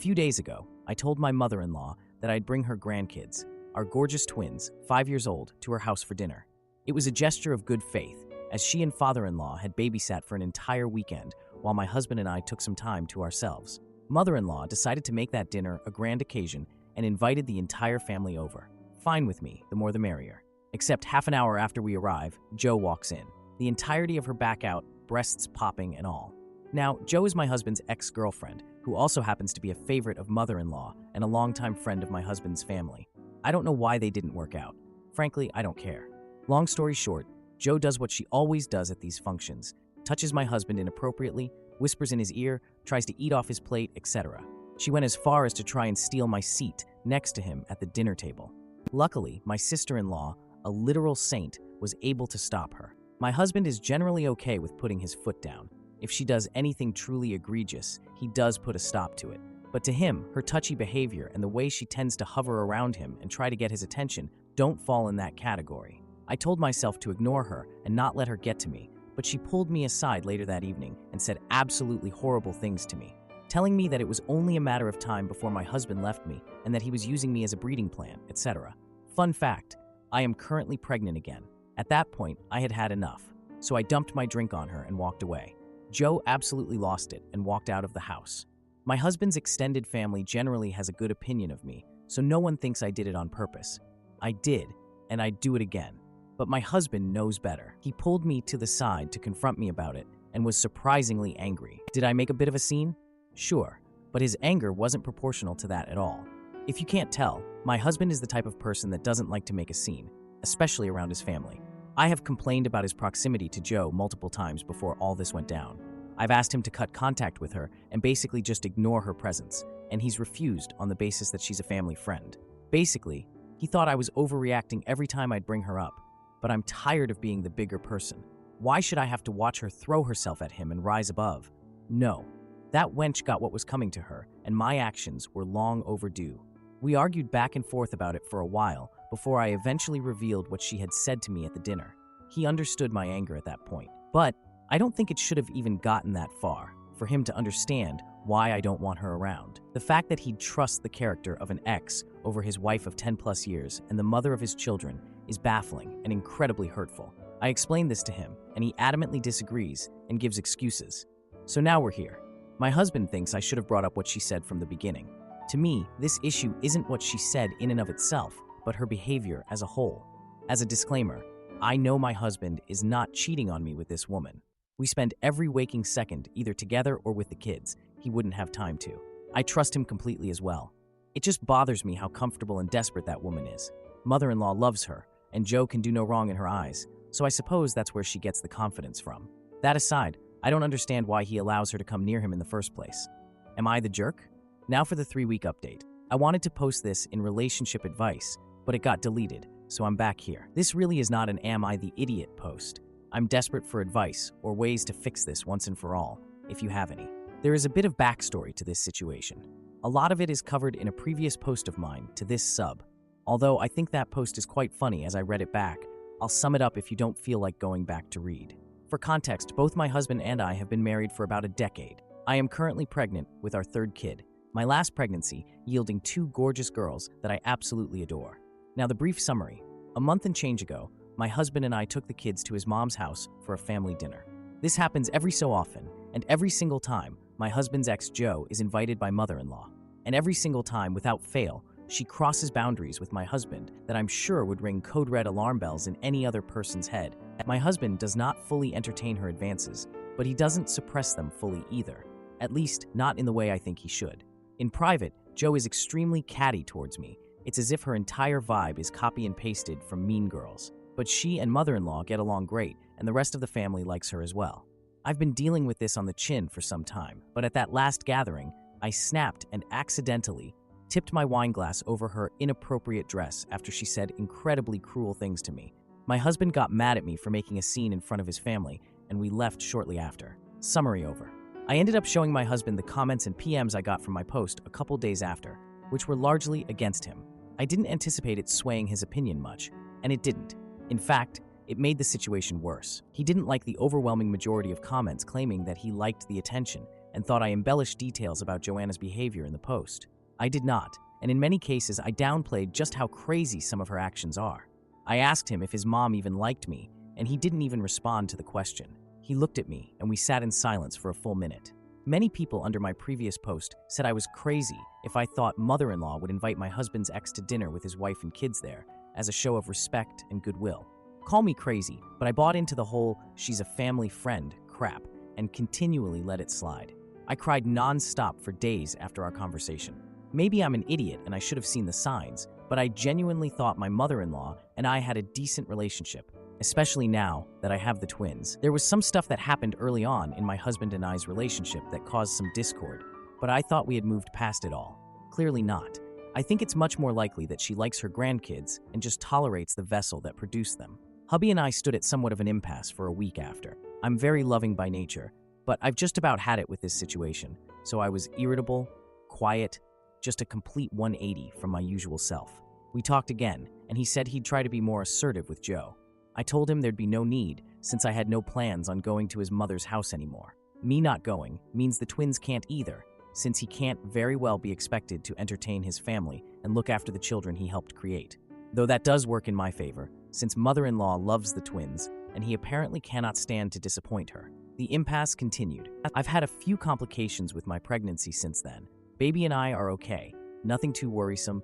few days ago, I told my mother-in-law that I'd bring her grandkids, our gorgeous twins, 5 years old, to her house for dinner. It was a gesture of good faith, as she and father-in-law had babysat for an entire weekend while my husband and I took some time to ourselves. Mother-in-law decided to make that dinner a grand occasion and invited the entire family over. Fine with me, the more the merrier. Except half an hour after we arrive, Jo walks in, the entirety of her back out, breasts popping and all. Now, Jo is my husband's ex-girlfriend, who also happens to be a favorite of mother-in-law and a longtime friend of my husband's family. I don't know why they didn't work out. Frankly, I don't care. Long story short, Jo does what she always does at these functions, touches my husband inappropriately, whispers in his ear, tries to eat off his plate, etc. She went as far as to try and steal my seat next to him at the dinner table. Luckily, my sister-in-law, a literal saint, was able to stop her. My husband is generally okay with putting his foot down. If she does anything truly egregious, he does put a stop to it. But to him, her touchy behavior and the way she tends to hover around him and try to get his attention don't fall in that category. I told myself to ignore her and not let her get to me, but she pulled me aside later that evening and said absolutely horrible things to me, telling me that it was only a matter of time before my husband left me and that he was using me as a breeding plant, etc. Fun fact, I am currently pregnant again. At that point, I had had enough, so I dumped my drink on her and walked away. Jo absolutely lost it and walked out of the house. My husband's extended family generally has a good opinion of me, so no one thinks I did it on purpose. I did, and I'd do it again. But my husband knows better. He pulled me to the side to confront me about it and was surprisingly angry. Did I make a bit of a scene? Sure, but his anger wasn't proportional to that at all. If you can't tell, my husband is the type of person that doesn't like to make a scene, especially around his family. I have complained about his proximity to Jo multiple times before all this went down. I've asked him to cut contact with her and basically just ignore her presence, and he's refused on the basis that she's a family friend. Basically, he thought I was overreacting every time I'd bring her up, but I'm tired of being the bigger person. Why should I have to watch her throw herself at him and rise above? No, that wench got what was coming to her, and my actions were long overdue. We argued back and forth about it for a while before I eventually revealed what she had said to me at the dinner. He understood my anger at that point, but I don't think it should have even gotten that far for him to understand why I don't want her around. The fact that he'd trust the character of an ex over his wife of 10 plus years and the mother of his children is baffling and incredibly hurtful. I explained this to him, and he adamantly disagrees and gives excuses. So now we're here. My husband thinks I should have brought up what she said from the beginning. To me, this issue isn't what she said in and of itself, but her behavior as a whole. As a disclaimer, I know my husband is not cheating on me with this woman. We spend every waking second either together or with the kids. He wouldn't have time to. I trust him completely as well. It just bothers me how comfortable and desperate that woman is. Mother-in-law loves her, and Jo can do no wrong in her eyes, so I suppose that's where she gets the confidence from. That aside, I don't understand why he allows her to come near him in the first place. Am I the jerk? Now for the 3-week update. I wanted to post this in relationship advice, but it got deleted, so I'm back here. This really is not an Am I the Idiot post. I'm desperate for advice or ways to fix this once and for all, if you have any. There is a bit of backstory to this situation. A lot of it is covered in a previous post of mine to this sub. Although I think that post is quite funny as I read it back, I'll sum it up if you don't feel like going back to read. For context, both my husband and I have been married for about a decade. I am currently pregnant with our third kid, my last pregnancy yielding 2 gorgeous girls that I absolutely adore. Now the brief summary. A month and change ago, my husband and I took the kids to his mom's house for a family dinner. This happens every so often, and every single time, my husband's ex Jo is invited by mother-in-law. And every single time, without fail, she crosses boundaries with my husband that I'm sure would ring code red alarm bells in any other person's head. My husband does not fully entertain her advances, but he doesn't suppress them fully either. At least, not in the way I think he should. In private, Jo is extremely catty towards me. It's as if her entire vibe is copy and pasted from Mean Girls. But she and mother-in-law get along great, and the rest of the family likes her as well. I've been dealing with this on the chin for some time, but at that last gathering, I snapped and accidentally tipped my wine glass over her inappropriate dress after she said incredibly cruel things to me. My husband got mad at me for making a scene in front of his family, and we left shortly after. Summary over. I ended up showing my husband the comments and PMs I got from my post a couple days after, which were largely against him. I didn't anticipate it swaying his opinion much, and it didn't. In fact, it made the situation worse. He didn't like the overwhelming majority of comments claiming that he liked the attention and thought I embellished details about Joanna's behavior in the post. I did not, and in many cases I downplayed just how crazy some of her actions are. I asked him if his mom even liked me, and he didn't even respond to the question. He looked at me, and we sat in silence for a full minute. Many people under my previous post said I was crazy if I thought mother-in-law would invite my husband's ex to dinner with his wife and kids there, as a show of respect and goodwill. Call me crazy, but I bought into the whole "she's a family friend" crap and continually let it slide. I cried non-stop for days after our conversation. Maybe I'm an idiot and I should have seen the signs, but I genuinely thought my mother-in-law and I had a decent relationship, especially now that I have the twins. There was some stuff that happened early on in my husband and I's relationship that caused some discord, but I thought we had moved past it all. Clearly not. I think it's much more likely that she likes her grandkids and just tolerates the vessel that produced them. Hubby and I stood at somewhat of an impasse for a week after. I'm very loving by nature, but I've just about had it with this situation, so I was irritable, quiet, just a complete 180 from my usual self. We talked again, and he said he'd try to be more assertive with Joe. I told him there'd be no need, since I had no plans on going to his mother's house anymore. Me not going means the twins can't either, since he can't very well be expected to entertain his family and look after the children he helped create. Though that does work in my favor, since mother-in-law loves the twins, and he apparently cannot stand to disappoint her. The impasse continued. I've had a few complications with my pregnancy since then. Baby and I are okay, nothing too worrisome,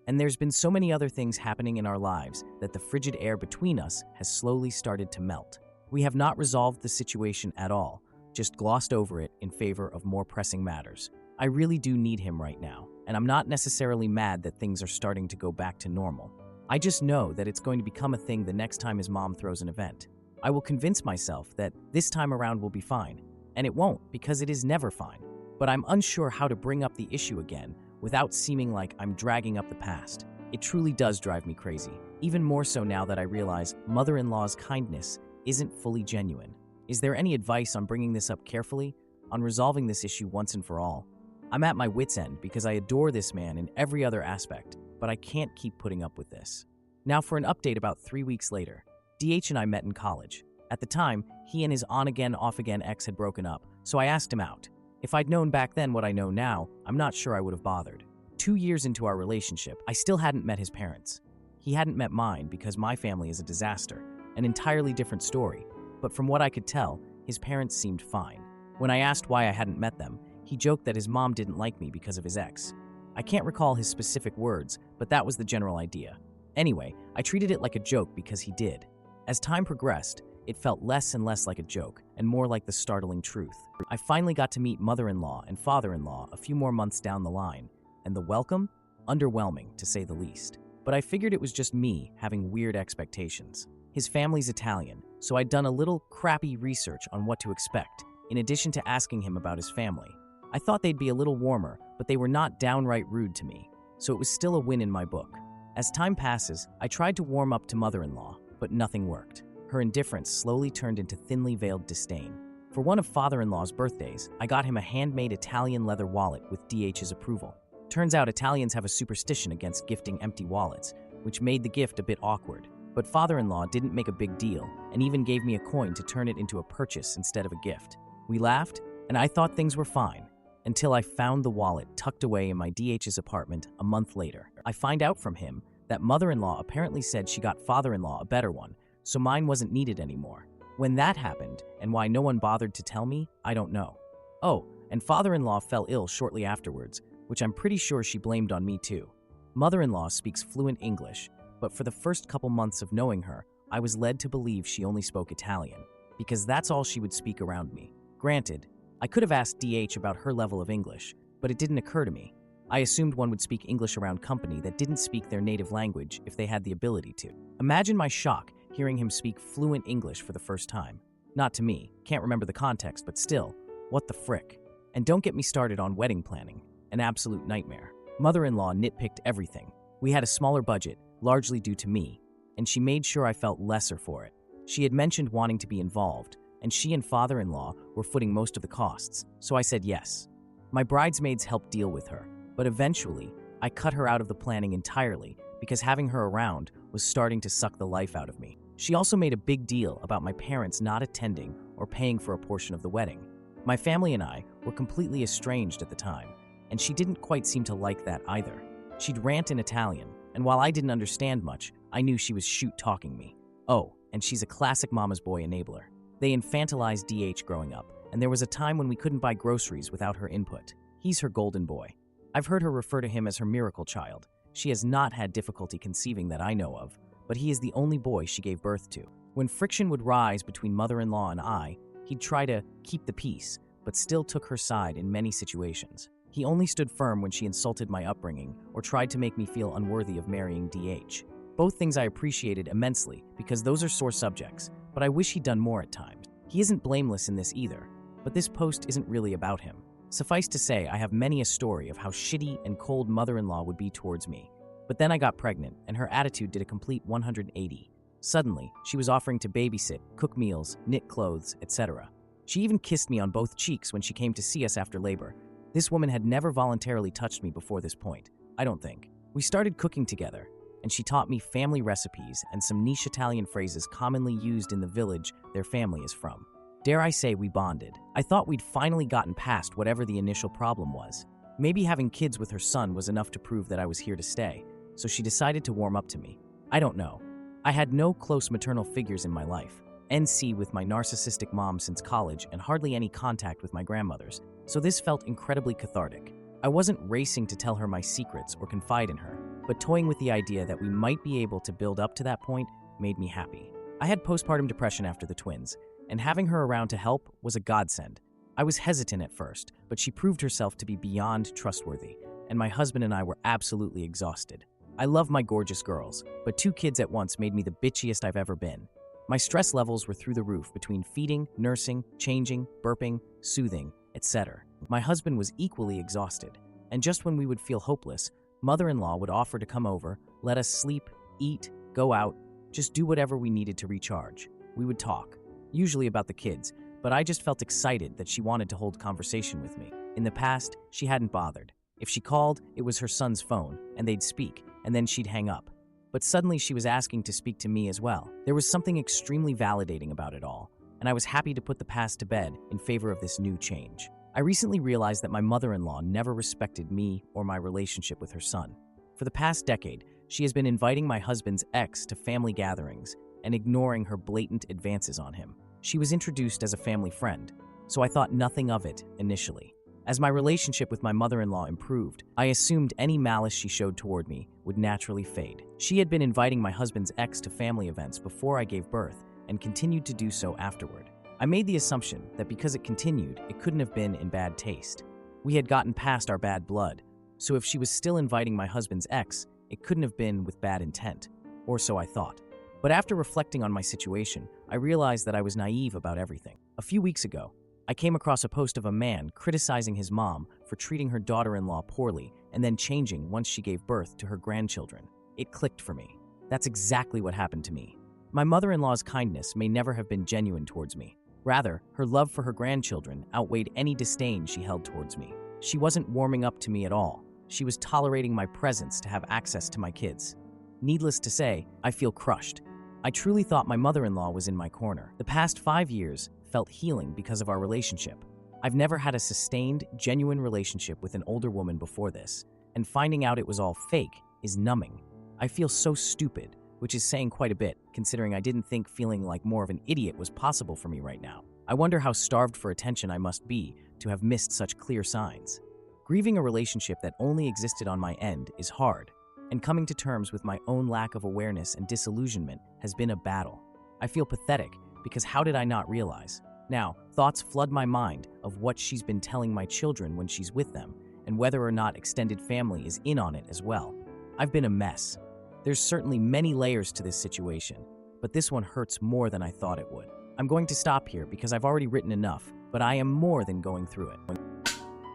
and there's been so many other things happening in our lives that the frigid air between us has slowly started to melt. We have not resolved the situation at all, just glossed over it in favor of more pressing matters. I really do need him right now, and I'm not necessarily mad that things are starting to go back to normal. I just know that it's going to become a thing the next time his mom throws an event. I will convince myself that this time around will be fine, and it won't because it is never fine. But I'm unsure how to bring up the issue again without seeming like I'm dragging up the past. It truly does drive me crazy, even more so now that I realize mother-in-law's kindness isn't fully genuine. Is there any advice on bringing this up carefully, on resolving this issue once and for all? I'm at my wit's end because I adore this man in every other aspect, but I can't keep putting up with this. Now for an update about 3 weeks later. DH and I met in college. At the time, he and his on-again, off-again ex had broken up, so I asked him out. If I'd known back then what I know now, I'm not sure I would have bothered. 2 years into our relationship, I still hadn't met his parents. He hadn't met mine because my family is a disaster, an entirely different story, but from what I could tell, his parents seemed fine. When I asked why I hadn't met them, he joked that his mom didn't like me because of his ex. I can't recall his specific words, but that was the general idea. Anyway, I treated it like a joke because he did. As time progressed, it felt less and less like a joke, and more like the startling truth. I finally got to meet mother-in-law and father-in-law a few more months down the line, and the welcome? Underwhelming, to say the least. But I figured it was just me having weird expectations. His family's Italian, so I'd done a little crappy research on what to expect, in addition to asking him about his family. I thought they'd be a little warmer, but they were not downright rude to me, so it was still a win in my book. As time passes, I tried to warm up to mother-in-law, but nothing worked. Her indifference slowly turned into thinly veiled disdain. For one of father-in-law's birthdays, I got him a handmade Italian leather wallet with DH's approval. Turns out Italians have a superstition against gifting empty wallets, which made the gift a bit awkward. But father-in-law didn't make a big deal, and even gave me a coin to turn it into a purchase instead of a gift. We laughed, and I thought things were fine, until I found the wallet tucked away in my DH's apartment a month later. I find out from him that mother-in-law apparently said she got father-in-law a better one, so mine wasn't needed anymore. When that happened, and why no one bothered to tell me, I don't know. Oh, and father-in-law fell ill shortly afterwards, which I'm pretty sure she blamed on me too. Mother-in-law speaks fluent English, but for the first couple months of knowing her, I was led to believe she only spoke Italian, because that's all she would speak around me. Granted, I could have asked DH about her level of English, but it didn't occur to me. I assumed one would speak English around company that didn't speak their native language if they had the ability to. Imagine my shock hearing him speak fluent English for the first time. Not to me, can't remember the context, but still, what the frick? And don't get me started on wedding planning, an absolute nightmare. Mother-in-law nitpicked everything. We had a smaller budget, largely due to me, and she made sure I felt lesser for it. She had mentioned wanting to be involved, and she and father-in-law were footing most of the costs, so I said yes. My bridesmaids helped deal with her, but eventually, I cut her out of the planning entirely because having her around was starting to suck the life out of me. She also made a big deal about my parents not attending or paying for a portion of the wedding. My family and I were completely estranged at the time, and she didn't quite seem to like that either. She'd rant in Italian, and while I didn't understand much, I knew she was shoot-talking me. Oh, and she's a classic mama's boy enabler. They infantilized DH growing up, and there was a time when we couldn't buy groceries without her input. He's her golden boy. I've heard her refer to him as her miracle child. She has not had difficulty conceiving that I know of, but he is the only boy she gave birth to. When friction would rise between mother-in-law and I, he'd try to keep the peace, but still took her side in many situations. He only stood firm when she insulted my upbringing or tried to make me feel unworthy of marrying DH. Both things I appreciated immensely because those are sore subjects, but I wish he'd done more at times. He isn't blameless in this either, but this post isn't really about him. Suffice to say, I have many a story of how shitty and cold mother-in-law would be towards me. But then I got pregnant, and her attitude did a complete 180. Suddenly, she was offering to babysit, cook meals, knit clothes, etc. She even kissed me on both cheeks when she came to see us after labor. This woman had never voluntarily touched me before this point, I don't think. We started cooking together, and she taught me family recipes and some niche Italian phrases commonly used in the village their family is from. Dare I say we bonded. I thought we'd finally gotten past whatever the initial problem was. Maybe having kids with her son was enough to prove that I was here to stay, so she decided to warm up to me. I don't know. I had no close maternal figures in my life. NC with my narcissistic mom since college and hardly any contact with my grandmothers, so this felt incredibly cathartic. I wasn't racing to tell her my secrets or confide in her, but toying with the idea that we might be able to build up to that point made me happy. I had postpartum depression after the twins, and having her around to help was a godsend. I was hesitant at first, but she proved herself to be beyond trustworthy, and my husband and I were absolutely exhausted. I love my gorgeous girls, but 2 kids at once made me the bitchiest I've ever been. My stress levels were through the roof between feeding, nursing, changing, burping, soothing, etc. My husband was equally exhausted, and just when we would feel hopeless, mother-in-law would offer to come over, let us sleep, eat, go out, just do whatever we needed to recharge. We would talk, usually about the kids, but I just felt excited that she wanted to hold conversation with me. In the past, she hadn't bothered. If she called, it was her son's phone, and they'd speak, and then she'd hang up. But suddenly she was asking to speak to me as well. There was something extremely validating about it all, and I was happy to put the past to bed in favor of this new change. I recently realized that my mother-in-law never respected me or my relationship with her son. For the past decade, she has been inviting my husband's ex to family gatherings and ignoring her blatant advances on him. She was introduced as a family friend, so I thought nothing of it initially. As my relationship with my mother-in-law improved, I assumed any malice she showed toward me would naturally fade. She had been inviting my husband's ex to family events before I gave birth and continued to do so afterward. I made the assumption that because it continued, it couldn't have been in bad taste. We had gotten past our bad blood, so if she was still inviting my husband's ex, it couldn't have been with bad intent, or so I thought. But after reflecting on my situation, I realized that I was naive about everything. A few weeks ago, I came across a post of a man criticizing his mom for treating her daughter-in-law poorly and then changing once she gave birth to her grandchildren. It clicked for me. That's exactly what happened to me. My mother-in-law's kindness may never have been genuine towards me. Rather, her love for her grandchildren outweighed any disdain she held towards me. She wasn't warming up to me at all. She was tolerating my presence to have access to my kids. Needless to say, I feel crushed. I truly thought my mother-in-law was in my corner. The past 5 years felt healing because of our relationship. I've never had a sustained, genuine relationship with an older woman before this, and finding out it was all fake is numbing. I feel so stupid, which is saying quite a bit, considering I didn't think feeling like more of an idiot was possible for me right now. I wonder how starved for attention I must be to have missed such clear signs. Grieving a relationship that only existed on my end is hard, and coming to terms with my own lack of awareness and disillusionment has been a battle. I feel pathetic because how did I not realize? Now, thoughts flood my mind of what she's been telling my children when she's with them, and whether or not extended family is in on it as well. I've been a mess. There's certainly many layers to this situation, but this one hurts more than I thought it would. I'm going to stop here because I've already written enough, but I am more than going through it.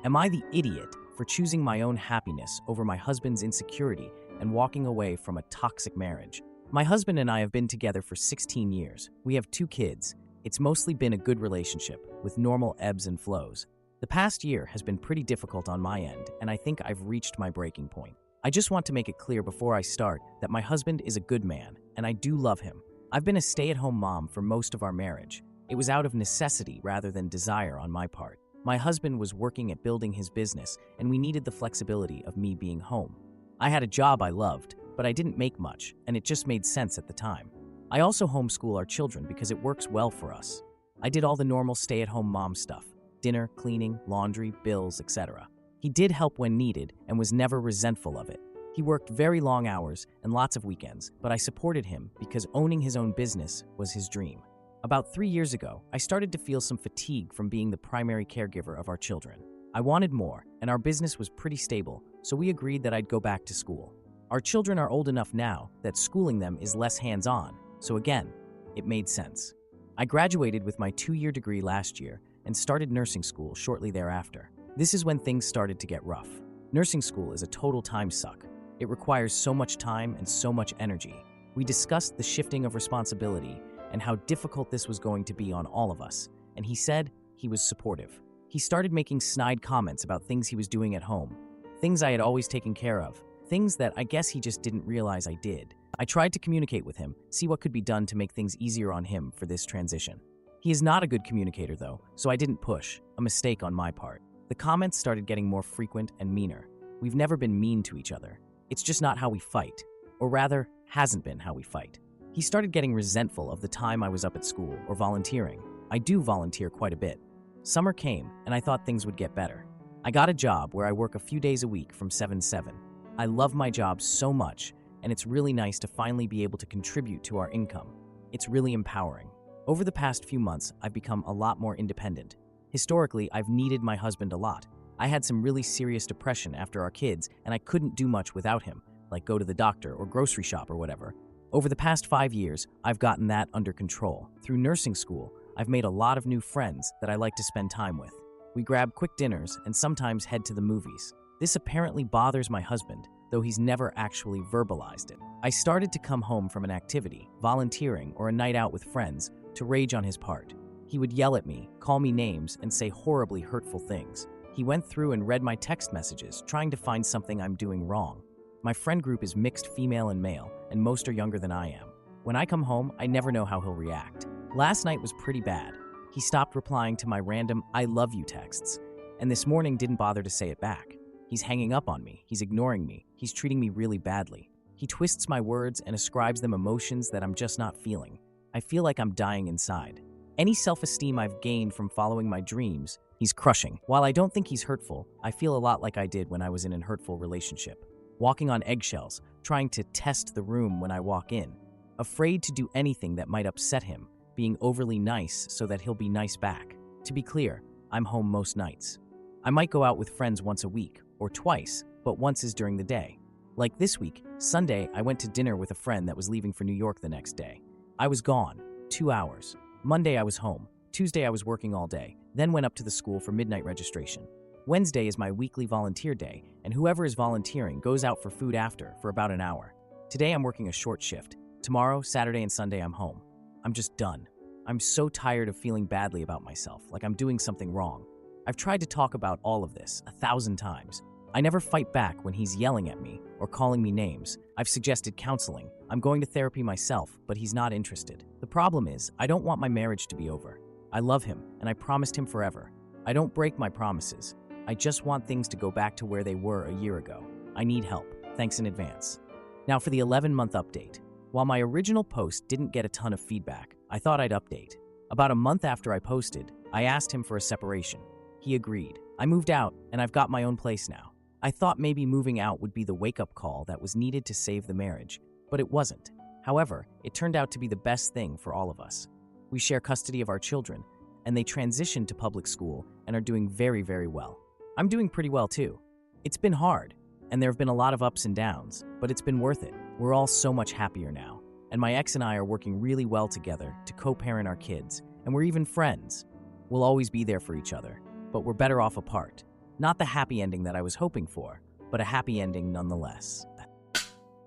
Am I the idiot for choosing my own happiness over my husband's insecurity and walking away from a toxic marriage? My husband and I have been together for 16 years. We have 2 kids. It's mostly been a good relationship, with normal ebbs and flows. The past year has been pretty difficult on my end, and I think I've reached my breaking point. I just want to make it clear before I start that my husband is a good man, and I do love him. I've been a stay-at-home mom for most of our marriage. It was out of necessity rather than desire on my part. My husband was working at building his business, and we needed the flexibility of me being home. I had a job I loved, but I didn't make much, and it just made sense at the time. I also homeschool our children because it works well for us. I did all the normal stay-at-home mom stuff: dinner, cleaning, laundry, bills, etc. He did help when needed and was never resentful of it. He worked very long hours and lots of weekends, but I supported him because owning his own business was his dream. About 3 years ago, I started to feel some fatigue from being the primary caregiver of our children. I wanted more, and our business was pretty stable, so we agreed that I'd go back to school. Our children are old enough now that schooling them is less hands-on, so again, it made sense. I graduated with my 2-year degree last year and started nursing school shortly thereafter. This is when things started to get rough. Nursing school is a total time suck. It requires so much time and so much energy. We discussed the shifting of responsibility and how difficult this was going to be on all of us, and he said he was supportive. He started making snide comments about things he was doing at home, things I had always taken care of, things that I guess he just didn't realize I did. I tried to communicate with him, see what could be done to make things easier on him for this transition. He is not a good communicator though, so I didn't push, a mistake on my part. The comments started getting more frequent and meaner. We've never been mean to each other. It's just not how we fight, or rather, hasn't been how we fight. He started getting resentful of the time I was up at school or volunteering. I do volunteer quite a bit. Summer came, and I thought things would get better. I got a job where I work a few days a week from 7 to 7. I love my job so much, and it's really nice to finally be able to contribute to our income. It's really empowering. Over the past few months, I've become a lot more independent. Historically, I've needed my husband a lot. I had some really serious depression after our kids, and I couldn't do much without him, like go to the doctor or grocery shop or whatever. Over the past 5 years, I've gotten that under control. Through nursing school, I've made a lot of new friends that I like to spend time with. We grab quick dinners and sometimes head to the movies. This apparently bothers my husband, though he's never actually verbalized it. I started to come home from an activity, volunteering, or a night out with friends to rage on his part. He would yell at me, call me names, and say horribly hurtful things. He went through and read my text messages, trying to find something I'm doing wrong. My friend group is mixed female and male, and most are younger than I am. When I come home, I never know how he'll react. Last night was pretty bad. He stopped replying to my random "I love you" texts, and this morning didn't bother to say it back. He's hanging up on me, he's ignoring me, he's treating me really badly. He twists my words and ascribes them emotions that I'm just not feeling. I feel like I'm dying inside. Any self-esteem I've gained from following my dreams, he's crushing. While I don't think he's hurtful, I feel a lot like I did when I was in a hurtful relationship. Walking on eggshells, trying to test the room when I walk in. Afraid to do anything that might upset him, being overly nice so that he'll be nice back. To be clear, I'm home most nights. I might go out with friends once a week, or twice, but once is during the day. Like this week, Sunday, I went to dinner with a friend that was leaving for New York the next day. I was gone, 2 hours. Monday I was home. Tuesday I was working all day, then went up to the school for midnight registration. Wednesday is my weekly volunteer day, and whoever is volunteering goes out for food after for about an hour. Today I'm working a short shift. Tomorrow, Saturday, and Sunday I'm home. I'm just done. I'm so tired of feeling badly about myself, like I'm doing something wrong. I've tried to talk about all of this 1,000 times. I never fight back when he's yelling at me or calling me names. I've suggested counseling. I'm going to therapy myself, but he's not interested. The problem is, I don't want my marriage to be over. I love him, and I promised him forever. I don't break my promises. I just want things to go back to where they were a year ago. I need help. Thanks in advance. Now for the 11-month update. While my original post didn't get a ton of feedback, I thought I'd update. About a month after I posted, I asked him for a separation. He agreed. I moved out, and I've got my own place now. I thought maybe moving out would be the wake-up call that was needed to save the marriage, but it wasn't. However, it turned out to be the best thing for all of us. We share custody of our children, and they transitioned to public school and are doing very, very well. I'm doing pretty well too. It's been hard, and there have been a lot of ups and downs, but it's been worth it. We're all so much happier now, and my ex and I are working really well together to co-parent our kids, and we're even friends. We'll always be there for each other, but we're better off apart. Not the happy ending that I was hoping for, but a happy ending nonetheless.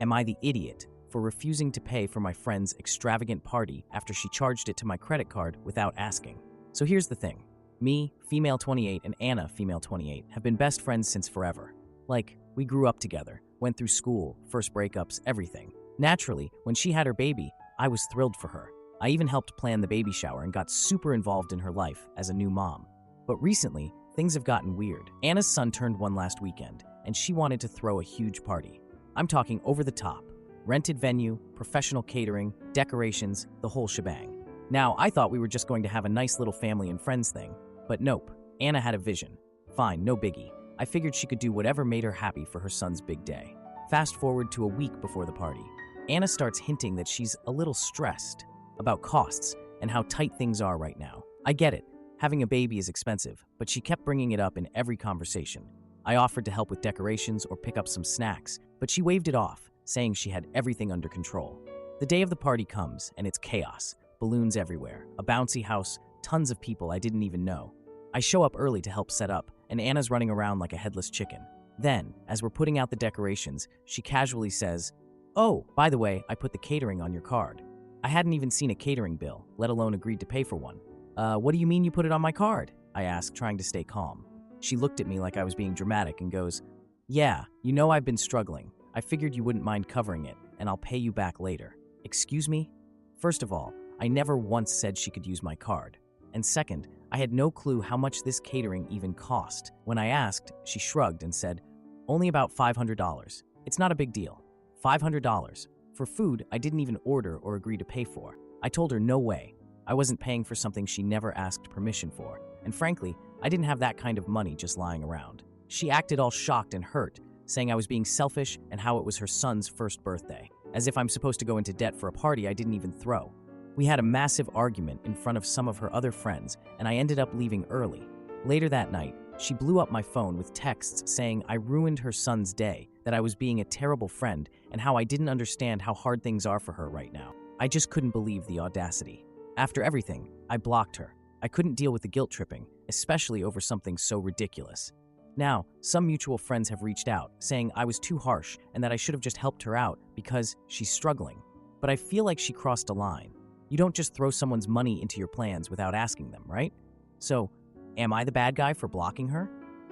Am I the idiot for refusing to pay for my friend's extravagant party after she charged it to my credit card without asking? So here's the thing. Me, female 28, and Anna, female 28, have been best friends since forever. Like, we grew up together, went through school, first breakups, everything. Naturally, when she had her baby, I was thrilled for her. I even helped plan the baby shower and got super involved in her life as a new mom. But recently, things have gotten weird. Anna's son turned 1 last weekend, and she wanted to throw a huge party. I'm talking over the top. Rented venue, professional catering, decorations, the whole shebang. Now, I thought we were just going to have a nice little family and friends thing, but nope. Anna had a vision. Fine, no biggie. I figured she could do whatever made her happy for her son's big day. Fast forward to a week before the party. Anna starts hinting that she's a little stressed about costs and how tight things are right now. I get it. Having a baby is expensive, but she kept bringing it up in every conversation. I offered to help with decorations or pick up some snacks, but she waved it off, saying she had everything under control. The day of the party comes, and it's chaos. Balloons everywhere, a bouncy house, tons of people I didn't even know. I show up early to help set up, and Anna's running around like a headless chicken. Then, as we're putting out the decorations, she casually says, "Oh, by the way, I put the catering on your card." I hadn't even seen a catering bill, let alone agreed to pay for one. What do you mean you put it on my card?" I asked, trying to stay calm. She looked at me like I was being dramatic and goes, "Yeah, you know I've been struggling. I figured you wouldn't mind covering it, and I'll pay you back later." Excuse me? First of all, I never once said she could use my card. And second, I had no clue how much this catering even cost. When I asked, she shrugged and said, "Only about $500. It's not a big deal." $500. For food I didn't even order or agree to pay for. I told her no way. I wasn't paying for something she never asked permission for. And frankly, I didn't have that kind of money just lying around. She acted all shocked and hurt, saying I was being selfish and how it was her son's first birthday, as if I'm supposed to go into debt for a party I didn't even throw. We had a massive argument in front of some of her other friends, and I ended up leaving early. Later that night, she blew up my phone with texts saying I ruined her son's day, that I was being a terrible friend, and how I didn't understand how hard things are for her right now. I just couldn't believe the audacity. After everything, I blocked her. I couldn't deal with the guilt tripping, especially over something so ridiculous. Now, some mutual friends have reached out, saying I was too harsh and that I should have just helped her out because she's struggling. But I feel like she crossed a line. You don't just throw someone's money into your plans without asking them, right? So, am I the bad guy for blocking her?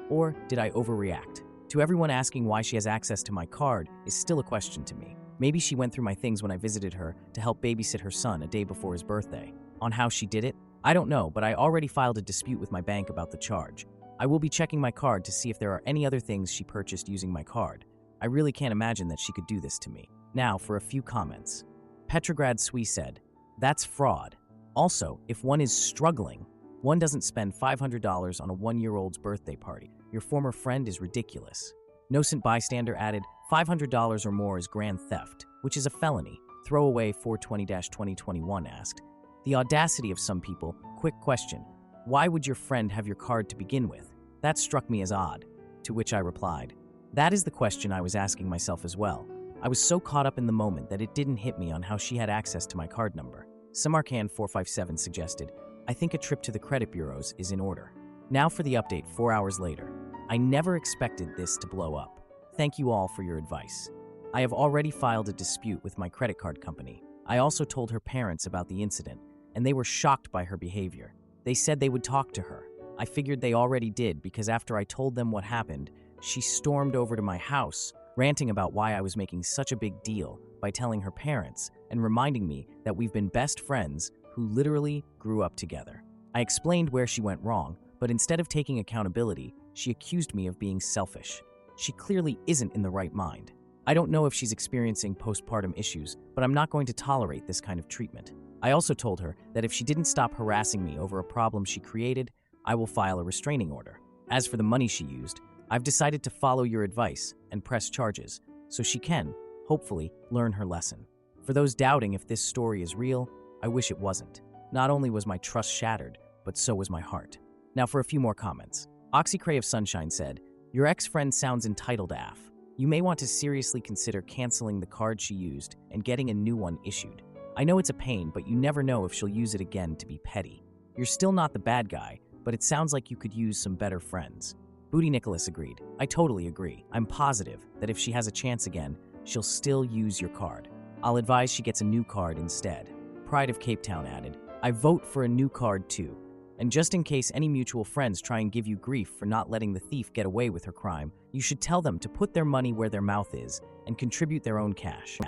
Or did I overreact? To everyone asking why she has access to my card is still a question to me. Maybe she went through my things when I visited her to help babysit her son a day before his birthday. On how she did it? I don't know, but I already filed a dispute with my bank about the charge. I will be checking my card to see if there are any other things she purchased using my card. I really can't imagine that she could do this to me. Now for a few comments. Petrograd Sui said, "That's fraud. Also, if one is struggling, one doesn't spend $500 on a 1-year-old's birthday party. Your former friend is ridiculous." Nocent Bystander added, $500 or more is grand theft, which is a felony. Throwaway 420-2021 asked, "The audacity of some people. Quick question. Why would your friend have your card to begin with? That struck me as odd." To which I replied, "That is the question I was asking myself as well. I was so caught up in the moment that it didn't hit me on how she had access to my card number." Samarkand 457 suggested, "I think a trip to the credit bureaus is in order." Now for the update 4 hours later. I never expected this to blow up. Thank you all for your advice. I have already filed a dispute with my credit card company. I also told her parents about the incident, and they were shocked by her behavior. They said they would talk to her. I figured they already did because after I told them what happened, she stormed over to my house, ranting about why I was making such a big deal by telling her parents and reminding me that we've been best friends who literally grew up together. I explained where she went wrong, but instead of taking accountability, she accused me of being selfish. She clearly isn't in the right mind. I don't know if she's experiencing postpartum issues, but I'm not going to tolerate this kind of treatment. I also told her that if she didn't stop harassing me over a problem she created, I will file a restraining order. As for the money she used, I've decided to follow your advice and press charges, so she can, hopefully, learn her lesson. For those doubting if this story is real, I wish it wasn't. Not only was my trust shattered, but so was my heart. Now for a few more comments. Oxycray of Sunshine said, "Your ex-friend sounds entitled AF. You may want to seriously consider canceling the card she used and getting a new one issued. I know it's a pain, but you never know if she'll use it again to be petty. You're still not the bad guy, but it sounds like you could use some better friends." Booty Nicholas agreed. "I totally agree. I'm positive that if she has a chance again, she'll still use your card. I'll advise she gets a new card instead." Pride of Cape Town added, "I vote for a new card too. And just in case any mutual friends try and give you grief for not letting the thief get away with her crime, you should tell them to put their money where their mouth is and contribute their own cash."